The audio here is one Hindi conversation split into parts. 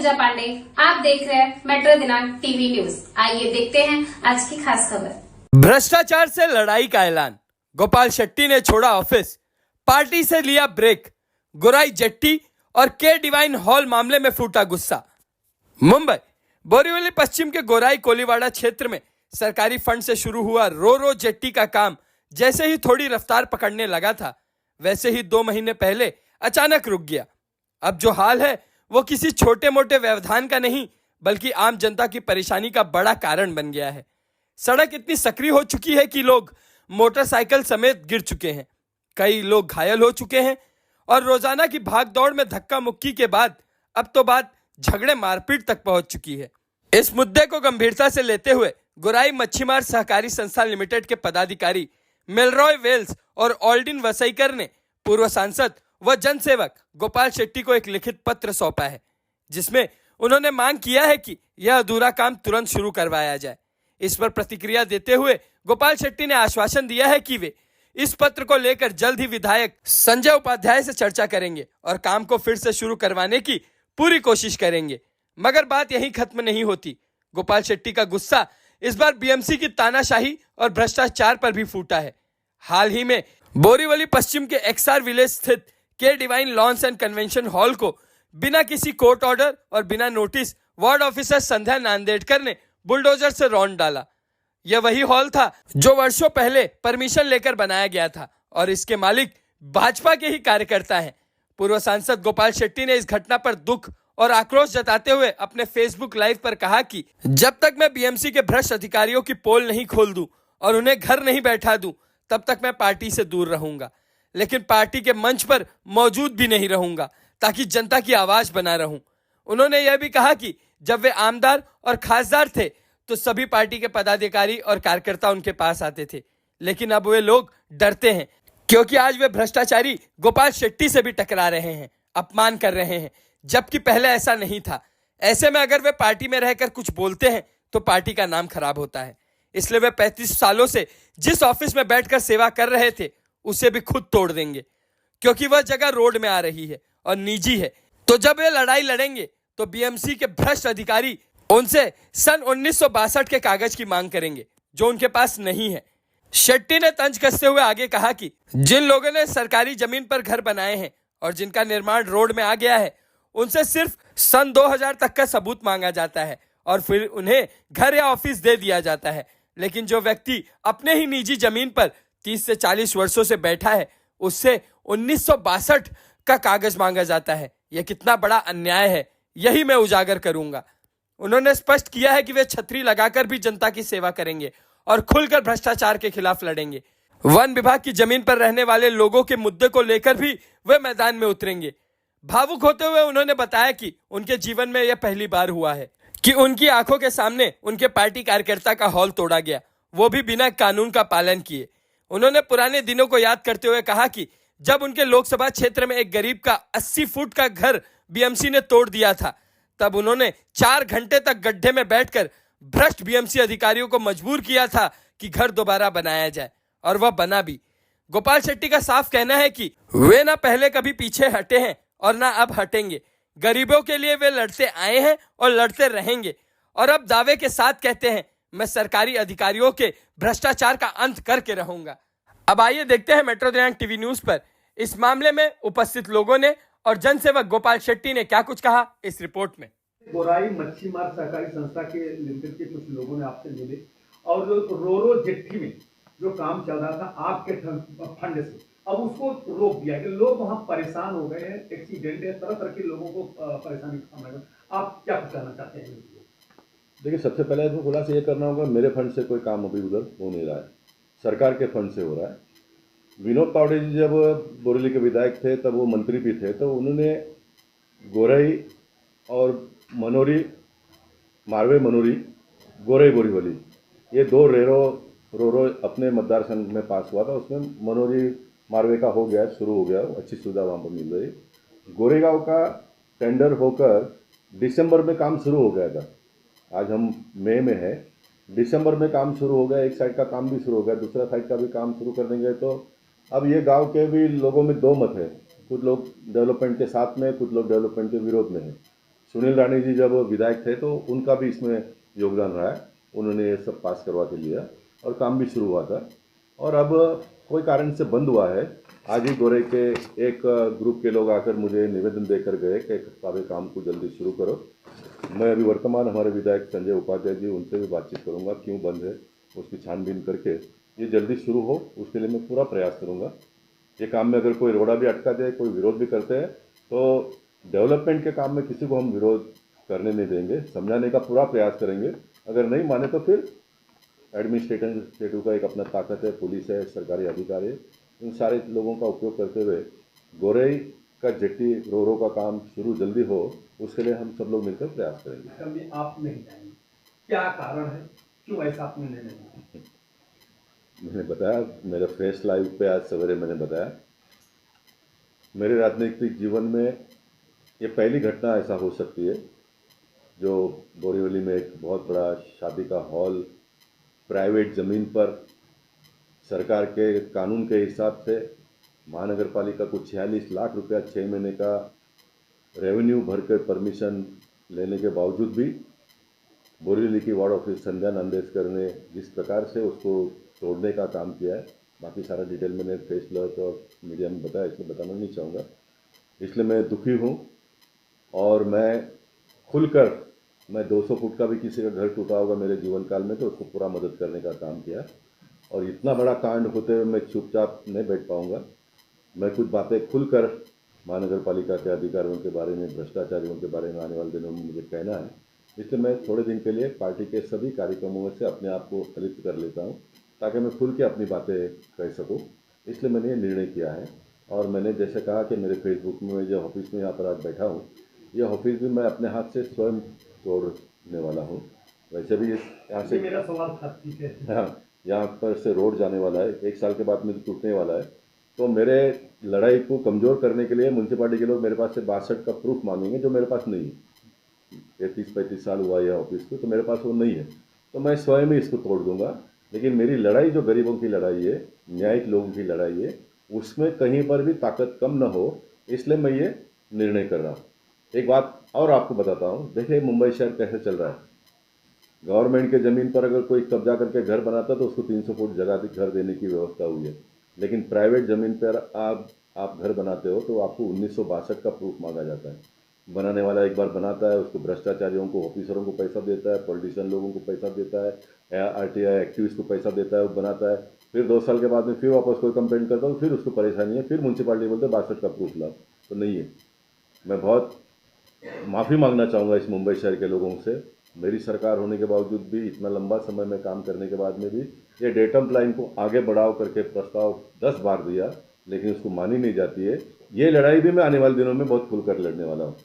पूजा पांडे। आप देख रहे हैं मेट्रो दिनांक टीवी न्यूज। आइए देखते हैं आज की खास खबर। भ्रष्टाचार से लड़ाई का ऐलान, गोपाल शेट्टी ने छोड़ा ऑफिस, पार्टी से लिया ब्रेक, गोराई जेट्टी और के डिवाइन हॉल मामले में फूटा गुस्सा। मुंबई बोरीवली पश्चिम के गोराई कोलीवाड़ा क्षेत्र में सरकारी फंड से शुरू हुआ रो जेट्टी का काम जैसे ही थोड़ी रफ्तार पकड़ने लगा था, वैसे ही 2 महीने पहले अचानक रुक गया। अब जो हाल है वो किसी छोटे मोटे व्यवधान का नहीं, बल्कि आम जनता की परेशानी का बड़ा कारण बन गया है। सड़क इतनी सक्रिय हो चुकी है कि लोग मोटरसाइकिल समेत गिर चुके हैं, कई लोग घायल हो चुके हैं और रोजाना की भागदौड़ में धक्का मुक्की के बाद अब तो बात झगड़े मारपीट तक पहुंच चुकी है। इस मुद्दे को गंभीरता से लेते हुए गोराई मच्छीमार सहकारी संस्थान लिमिटेड के पदाधिकारी मिलरॉय वेल्स और ऑल्डिन वसईकर ने पूर्व सांसद व जनसेवक गोपाल शेट्टी को एक लिखित पत्र सौंपा है, जिसमें उन्होंने मांग किया है कि यह अधूरा काम तुरंत शुरू करवाया जाए। इस पर प्रतिक्रिया देते हुए गोपाल शेट्टी ने आश्वासन दिया है कि वे इस पत्र को लेकर जल्द ही विधायक संजय उपाध्याय से चर्चा करेंगे और काम को फिर से शुरू करवाने की पूरी कोशिश करेंगे। मगर बात यहीं खत्म नहीं होती। गोपाल शेट्टी का गुस्सा इस बार बीएमसी की तानाशाही और भ्रष्टाचार पर भी फूटा है। हाल ही में बोरीवली पश्चिम के एक्सआर विलेज स्थित के divine loans and convention hall को बिना किसी कोर्ट ऑर्डर और बिना नोटिस वार्ड ऑफिसर संध्या नांदेड़कर ने बुलडोजर से रौंद डाला। यह वही हॉल था जो वर्षों पहले परमिशन लेकर बनाया गया था और इसके मालिक भाजपा के ही कार्यकर्ता हैं। पूर्व सांसद गोपाल शेट्टी ने इस घटना पर दुख और आक्रोश जताते हुए अपने फेसबुक लाइव पर कहा कि जब तक मैं बीएमसी के भ्रष्ट अधिकारियों की पोल नहीं खोल दूं और उन्हें घर नहीं बैठा दूं, तब तक मैं पार्टी से दूर रहूंगा, लेकिन पार्टी के मंच पर मौजूद भी नहीं रहूंगा ताकि जनता की आवाज बना रहूं। उन्होंने यह भी कहा कि जब वे आमदार और खासदार थे तो सभी पार्टी के पदाधिकारी और कार्यकर्ता उनके पास आते थे, लेकिन अब वे लोग डरते हैं क्योंकि आज वे भ्रष्टाचारी गोपाल शेट्टी से भी टकरा रहे हैं, अपमान कर रहे हैं, जबकि पहले ऐसा नहीं था। ऐसे में अगर वे पार्टी में रहकर कुछ बोलते हैं तो पार्टी का नाम खराब होता है। इसलिए वे 35 सालों से जिस ऑफिस में बैठकर सेवा कर रहे थे उसे भी खुद तोड़ देंगे, क्योंकि वह जगह रोड में आ रही है और निजी है। तो जब वे लड़ाई लड़ेंगे तो बीएमसी के भ्रष्ट अधिकारी उनसे सन 1962 के कागज की मांग करेंगे जो उनके पास नहीं है। शेट्टी ने तंज कसते हुए आगे कहा कि जिन लोगों ने सरकारी जमीन पर घर बनाए हैं और जिनका निर्माण रोड में आ गया है, उनसे सिर्फ सन 2000 तक का सबूत मांगा जाता है और फिर उन्हें घर या ऑफिस दे दिया जाता है। लेकिन जो व्यक्ति अपने ही निजी जमीन पर 30 से 40 वर्षों से बैठा है, उससे 1962 का कागज मांगा जाता है। यह कितना बड़ा अन्याय है, यही मैं उजागर करूंगा। उन्होंने स्पष्ट किया है कि वे छतरी लगाकर भी जनता की सेवा करेंगे और खुलकर भ्रष्टाचार के खिलाफ लड़ेंगे। वन विभाग की जमीन पर रहने वाले लोगों के मुद्दे को लेकर भी वे मैदान में उतरेंगे। भावुक होते हुए उन्होंने बताया कि उनके जीवन में यह पहली बार हुआ है कि उनकी आंखों के सामने उनके पार्टी कार्यकर्ता का हॉल तोड़ा गया, वो भी बिना कानून का पालन किए। उन्होंने पुराने दिनों को याद करते हुए कहा कि जब उनके लोकसभा क्षेत्र में एक गरीब का 80 फुट का घर बीएमसी ने तोड़ दिया था, तब उन्होंने 4 घंटे तक गड्ढे में बैठकर भ्रष्ट बीएमसी अधिकारियों को मजबूर किया था कि घर दोबारा बनाया जाए, और वह बना भी। गोपाल शेट्टी का साफ कहना है कि वे ना पहले कभी पीछे हटे हैं और ना अब हटेंगे। गरीबों के लिए वे लड़ते आए हैं और लड़ते रहेंगे, और अब दावे के साथ कहते हैं, मैं सरकारी अधिकारियों के भ्रष्टाचार का अंत करके रहूंगा। अब आइए देखते हैं मेट्रो दिनांक टीवी न्यूज पर इस मामले में उपस्थित लोगों ने और जनसेवक गोपाल शेट्टी ने क्या कुछ कहा इस रिपोर्ट में। गोराई मच्छीमार सहकारी संस्था के लिमिटेड के कुछ लोगों ने आपसे मिले और रो जेट्टी में जो काम चल रहा था आपके फंड से, अब उसको रोक दिया कि लोग वहां परेशान हो गए हैं, एक्सीडेंट है, तरह तरह के लोगों को परेशानी का सामना करना। आप क्या कहना चाहते हैं? देखिए, सबसे पहले तो खुलासा ये करना होगा, मेरे फंड से कोई काम अभी उधर हो नहीं रहा है, सरकार के फंड से हो रहा है। विनोद तावड़े जी जब बोरीवली के विधायक थे तब वो मंत्री भी थे, तो उन्होंने गोरई और मनोरी, मारवे मनोरी, गोरई बोरीवली, ये 2 रो अपने मतदार संघ में पास हुआ था। उसमें मनोरी मारवे का हो गया, शुरू हो गया, अच्छी सुविधा वहाँ पर मिल रही। गोरेगांव का टेंडर होकर दिसंबर में काम शुरू हो गया था। आज हम मई में है, दिसंबर में काम शुरू हो गया। एक साइड का काम भी शुरू हो गया, दूसरा साइड का भी काम शुरू कर देंगे। तो अब ये गांव के भी लोगों में 2 मत है, कुछ लोग डेवलपमेंट के साथ में, कुछ लोग डेवलपमेंट के विरोध में है। सुनील राणी जी जब विधायक थे तो उनका भी इसमें योगदान रहा है, उन्होंने ये सब पास करवा के लिया और काम भी शुरू हुआ था। और अब कोई कारण से बंद हुआ है। आज ही गोरे के एक ग्रुप के लोग आकर मुझे निवेदन देकर गए कि सारे काम को जल्दी शुरू करो। मैं अभी वर्तमान हमारे विधायक संजय उपाध्याय जी, उनसे भी बातचीत करूंगा, क्यों बंद है उसकी छानबीन करके ये जल्दी शुरू हो, उसके लिए मैं पूरा प्रयास करूंगा। ये काम में अगर कोई रोड़ा भी अटका दे, कोई विरोध भी करते हैं, तो डेवलपमेंट के काम में किसी को हम विरोध करने नहीं देंगे, समझाने का पूरा प्रयास करेंगे। अगर नहीं माने तो फिर एडमिनिस्ट्रेटिव का एक अपना ताकत है, पुलिस है, सरकारी अधिकारी है, इन सारे लोगों का उपयोग करते हुए गोरई का जेट्टी रोरो का काम शुरू जल्दी हो, उसके लिए हम सब लोग मिलकर प्रयास करेंगे। कभी आप नहीं जाएंगे, क्या कारण है, क्यों ऐसा आपने निर्णय लिया? मैंने बताया, मेरे फेस लाइव पे आज सवेरे मैंने बताया, मेरे राजनीतिक जीवन में ये पहली घटना ऐसा हो सकती है जो बोरीवली में एक बहुत बड़ा शादी का हॉल प्राइवेट ज़मीन पर सरकार के कानून के हिसाब से महानगर पालिका को 46 लाख रुपया 6 महीने का रेवेन्यू भरकर परमिशन लेने के बावजूद भी बोरीवली की वार्ड ऑफिस संध्या नंदेशकर ने जिस प्रकार से उसको तोड़ने का काम किया है, बाकी सारा डिटेल मैंने प्रेस क्लब और मीडिया में बताया, इसलिए बताना नहीं चाहूँगा। इसलिए मैं दुखी हूँ और मैं खुलकर, मैं 200 फुट का भी किसी का घर टूटा होगा मेरे जीवन काल में तो उसको पूरा मदद करने का काम किया। और इतना बड़ा कांड होते हुए मैं चुपचाप नहीं बैठ पाऊँगा। मैं कुछ बातें खुलकर महानगर पालिका के अधिकारियों के बारे में, भ्रष्टाचारियों के बारे में आने वाले दिनों में मुझे कहना है, इसलिए मैं थोड़े दिन के लिए पार्टी के सभी कार्यक्रमों से अपने आप को अलिप्त कर लेता हूँ ताकि मैं खुल के अपनी बातें कह सकूँ। इसलिए मैंने ये निर्णय किया है। और मैंने जैसे कहा कि मेरे फेसबुक में जो ऑफिस में यहाँ पर आज बैठा हूँ, ये ऑफिस भी मैं अपने हाथ से स्वयं तोड़ने वाला हूँ। वैसे भी यहाँ से मेरा सवाल था, ठीक है, हाँ, यहाँ पर से रोड जाने वाला है, 1 साल के बाद में टूटने वाला है। तो मेरे लड़ाई को कमज़ोर करने के लिए म्यूनसिपालिटी के लोग मेरे पास से 62 का प्रूफ मांगेंगे, जो मेरे पास नहीं है। 33-35 साल हुआ यह ऑफिस को, तो मेरे पास वो नहीं है, तो मैं स्वयं ही इसको तोड़ दूंगा। लेकिन मेरी लड़ाई जो गरीबों की लड़ाई है, न्यायिक लोगों की लड़ाई है, उसमें कहीं पर भी ताकत कम न हो, इसलिए मैं ये निर्णय कर रहा हूँ। एक बात और आपको बताता हूँ, देखिए मुंबई शहर कैसे चल रहा है। गवर्नमेंट के ज़मीन पर अगर कोई कब्जा करके घर बनाता तो उसको 300 फुट जगह घर देने की व्यवस्था हुई है। लेकिन प्राइवेट ज़मीन पर आप घर बनाते हो तो आपको 1962 का प्रूफ मांगा जाता है। बनाने वाला एक बार बनाता है, उसको भ्रष्टाचारियों को, ऑफिसरों को पैसा देता है, पॉलिटिशियन लोगों को पैसा देता है, RTI एक्टिविस्ट को पैसा देता है, वो बनाता है, फिर 2 साल के बाद में फिर वापस कोई कंप्लेंट करता हूँ, फिर उसको परेशानी है, फिर म्यूनसिपालिटी बोलते 62 का प्रूफ लाओ, तो नहीं है। मैं बहुत माफ़ी मांगना चाहूँगा इस मुंबई शहर के लोगों से। मेरी सरकार होने के बावजूद भी, इतना लंबा समय में काम करने के बाद में भी, ये डेटम लाइन को आगे बढ़ाओ करके प्रस्ताव 10 बार दिया, लेकिन उसको मानी नहीं जाती है। ये लड़ाई भी मैं आने वाले दिनों में बहुत खुलकर लड़ने वाला हूँ।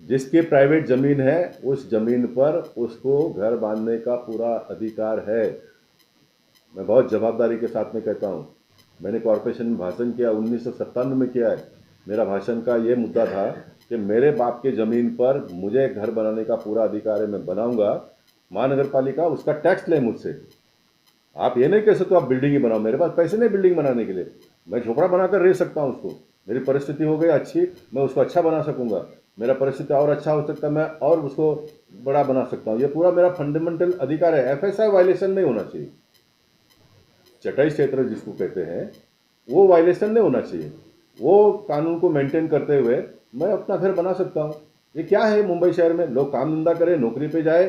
जिसकी प्राइवेट ज़मीन है, उस ज़मीन पर उसको घर बांधने का पूरा अधिकार है। मैं बहुत जवाबदारी के साथ में कहता हूँ। मैंने कॉरपोरेशन में भाषण किया, 1997 में किया है। मेरा भाषण का ये मुद्दा था कि मेरे बाप के ज़मीन पर मुझे घर बनाने का पूरा अधिकार है, मैं बनाऊंगा। महानगर पालिका उसका टैक्स ले मुझसे। आप ये नहीं कह सकते आप बिल्डिंग ही बनाओ, मेरे पास पैसे नहीं बिल्डिंग बनाने के लिए। मैं झोपड़ा बनाकर रह सकता हूँ उसको, मेरी परिस्थिति हो गई अच्छी, मैं उसको अच्छा बना सकूंगा। मेरा परिस्थिति और अच्छा हो सकता है, मैं और उसको बड़ा बना सकता हूँ। ये पूरा मेरा फंडामेंटल अधिकार है। FSI वायलेशन नहीं होना चाहिए। चटाई क्षेत्र जिसको कहते हैं, वो वायलेशन नहीं होना चाहिए। वो कानून को मेंटेन करते हुए मैं अपना घर बना सकता हूँ। ये क्या है मुंबई शहर में, लोग काम धंधा करें, नौकरी पे जाए,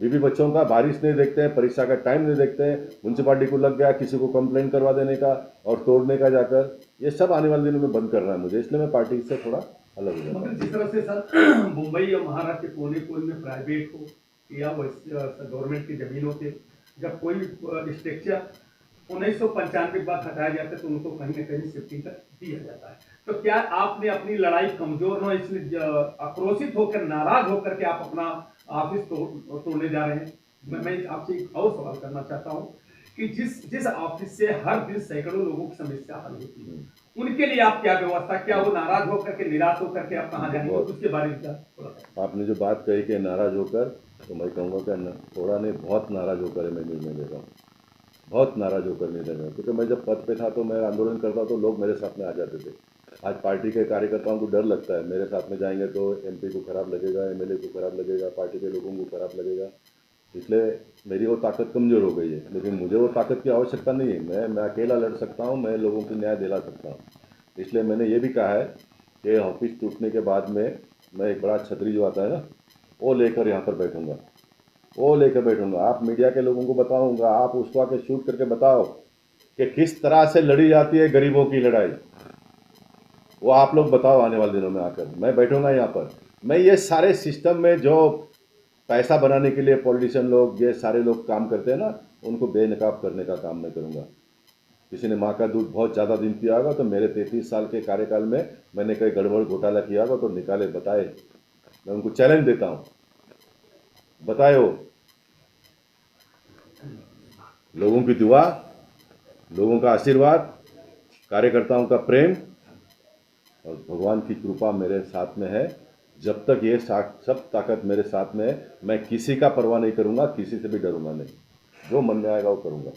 बीबी बच्चों का बारिश नहीं देखते हैं, परीक्षा का टाइम नहीं देखते हैं, म्यूनसिपालिटी को लग गया किसी को कंप्लेंट करवा देने का और तोड़ने का जाकर, ये सब आने वाले दिनों में बंद करना है मुझे। इसलिए मैं पार्टी से थोड़ा अलग हो जाता हूँ। मगर जिस तरह से सर मुंबई या महाराष्ट्र के कोने कोने में प्राइवेट हो या गवर्नमेंट की जमीन होते, जब कोई स्ट्रक्चर 1995 के बाद हटाया जाता है तो उनको कहीं न कहीं शिफ्टिंग कर दिया जाता है। तो क्या आपने अपनी लड़ाई कमजोर हो इसलिए आक्रोशित होकर, नाराज होकर के आप अपना ऑफिस तोड़ने जा रहे हैं? मैं आपसे एक और सवाल करना चाहता हूँ कि जिस ऑफिस से हर दिन सैकड़ों लोगों की समस्या हल होती है, उनके लिए आप क्या व्यवस्था, क्या वो नाराज होकर के, निराश होकर के आप कहाँ जाएंगे, उसके बारे में थोड़ा। आपने जो बात कही कि नाराज होकर, तो मैं कहूँगा कि थोड़ा नहीं, बहुत नाराज होकर मैं निर्णय ले रहा हूँ। बहुत नाराज होकर निर्णय ले रहा हूँ, क्योंकि मैं जब पद पे था तो मैं आंदोलन करता तो लोग मेरे साथ में आ जाते थे। आज पार्टी के कार्यकर्ताओं को डर लगता है, मेरे साथ में जाएंगे तो एमपी को खराब लगेगा, एमएलए को खराब लगेगा, पार्टी के लोगों को खराब लगेगा, इसलिए मेरी वो ताकत कमज़ोर हो गई है। लेकिन मुझे वो ताकत की आवश्यकता नहीं है, मैं अकेला लड़ सकता हूँ, मैं लोगों को न्याय दिला सकता हूँ। इसलिए मैंने ये भी कहा है कि ऑफिस टूटने के बाद में मैं एक बड़ा छतरी जो आता है ना, वो लेकर यहाँ पर बैठूँगा, वो लेकर बैठूँगा। आप मीडिया के लोगों को बताऊँगा, आप उसको आके शूट करके बताओ कि किस तरह से लड़ी जाती है गरीबों की लड़ाई, वो आप लोग बताओ आने वाले दिनों में आकर। मैं बैठूंगा यहाँ पर, मैं ये सारे सिस्टम में जो पैसा बनाने के लिए पॉलिटिशियन लोग, ये सारे लोग काम करते हैं ना, उनको बेनकाब करने का काम मैं करूँगा। किसी ने माँ का दूध बहुत ज़्यादा दिन पिया होगा तो मेरे 33 साल के कार्यकाल में मैंने कहीं गड़बड़ घोटाला किया होगा तो निकाले, बताए। मैं उनको चैलेंज देता हूँ, बताए वो। लोगों की दुआ, लोगों का आशीर्वाद, कार्यकर्ताओं का प्रेम और भगवान की कृपा मेरे साथ में है। जब तक ये सब ताकत मेरे साथ में है, मैं किसी का परवाह नहीं करूँगा, किसी से भी डरूंगा नहीं। जो मन में आएगा वो करूँगा।